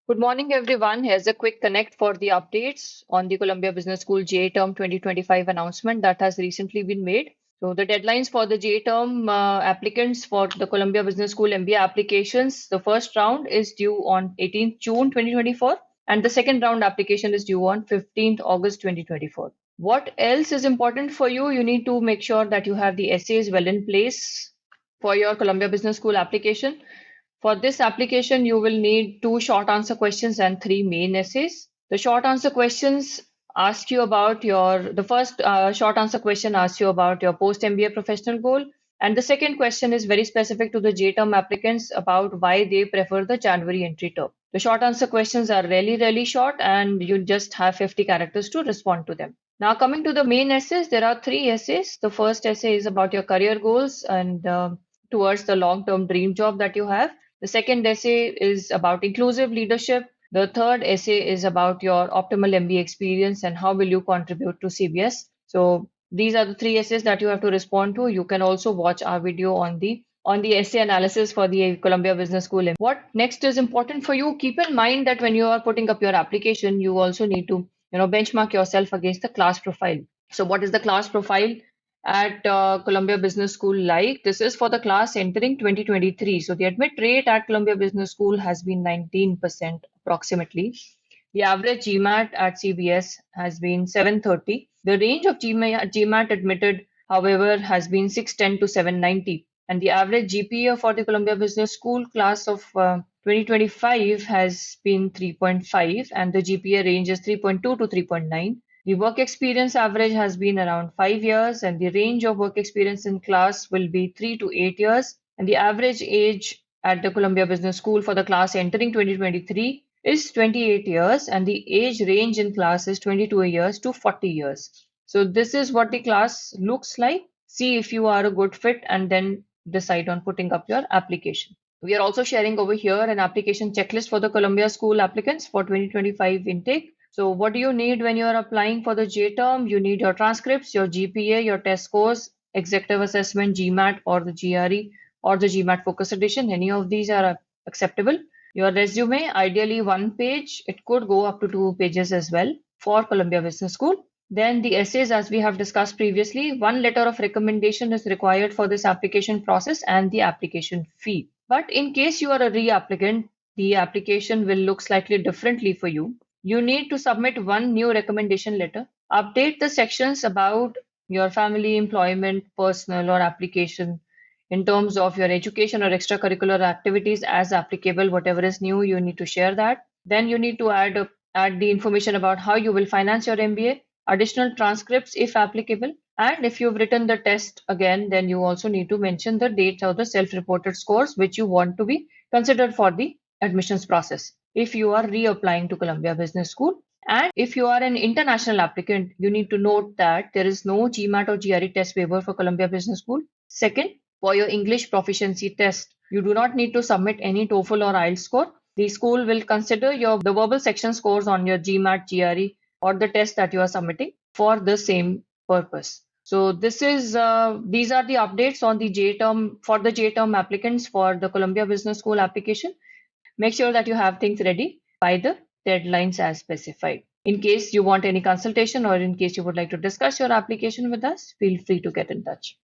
Good morning, everyone. Here's a quick connect for the updates on the Columbia Business School J Term 2025 announcement that has recently been made. So, the deadlines for the J Term applicants for the Columbia Business School MBA applications, the first round is due on 18th June 2024, and the second round application is due on 15th August 2024. What else is important for you? You need to make sure that you have the essays well in place for your Columbia Business School application. For this application, you will need two short answer questions and three main essays. The short answer questions ask you about the first short answer question asks you about your post MBA professional goal. And the second question is very specific to the J term applicants about why they prefer the January entry term. The short answer questions are really short and you just have 50 characters to respond to them. Now, coming to the main essays, there are three essays. The first essay is about your career goals and towards the long term dream job that you have. The second essay is about inclusive leadership. The third essay is about your optimal MBA experience and how will you contribute to CBS. So these are the three essays that you have to respond to. You can also watch our video on the essay analysis for the Columbia Business School. What next is important for you? Keep in mind that when you are putting up your application, you also need to benchmark yourself against the class profile. So what is the class profile at Columbia Business School like? This is for the class entering 2023. So the admit rate at Columbia Business School has been 19% approximately. The average GMAT at CBS has been 730. The range of GMAT admitted, however, has been 610 to 790. And the average GPA for the Columbia Business School class of 2025 has been 3.5, and the GPA range is 3.2 to 3.9. The work experience average has been around 5 years, and the range of work experience in class will be 3 to 8 years. And the average age at the Columbia Business School for the class entering 2023 is 28 years, and the age range in class is 22 years to 40 years. So, this is what the class looks like. See if you are a good fit, and then decide on putting up your application. We are also sharing over here an application checklist for the Columbia School applicants for 2025 intake. So what do you need when you are applying for the J term? You need your transcripts, your GPA, your test scores, executive assessment, GMAT, or the GRE, or the GMAT focus edition. Any of these are acceptable. Your resume, ideally one page. It could go up to 2 pages as well for Columbia Business School. Then the essays, as we have discussed previously, one letter of recommendation is required for this application process and the application fee. But in case you are a reapplicant, the application will look slightly differently for you. You need to submit one new recommendation letter, update the sections about your family, employment, personal, or application in terms of your education or extracurricular activities as applicable. Whatever is new, you need to share that. Then you need to add the information about how you will finance your MBA, additional transcripts if applicable. And if you've written the test again, then you also need to mention the dates of the self-reported scores which you want to be considered for the admissions process if you are reapplying to Columbia Business School. And if you are an international applicant, you need to note that there is no GMAT or GRE test waiver for Columbia Business School. Second, for your English proficiency test, you do not need to submit any TOEFL or IELTS score. The school will consider the verbal section scores on your GMAT, GRE, or the test that you are submitting for the same purpose. So these are the updates on the J term for the J term applicants for the Columbia Business School application. Make sure that you have things ready by the deadlines as specified. In case you want any consultation or in case you would like to discuss your application with us, feel free to get in touch.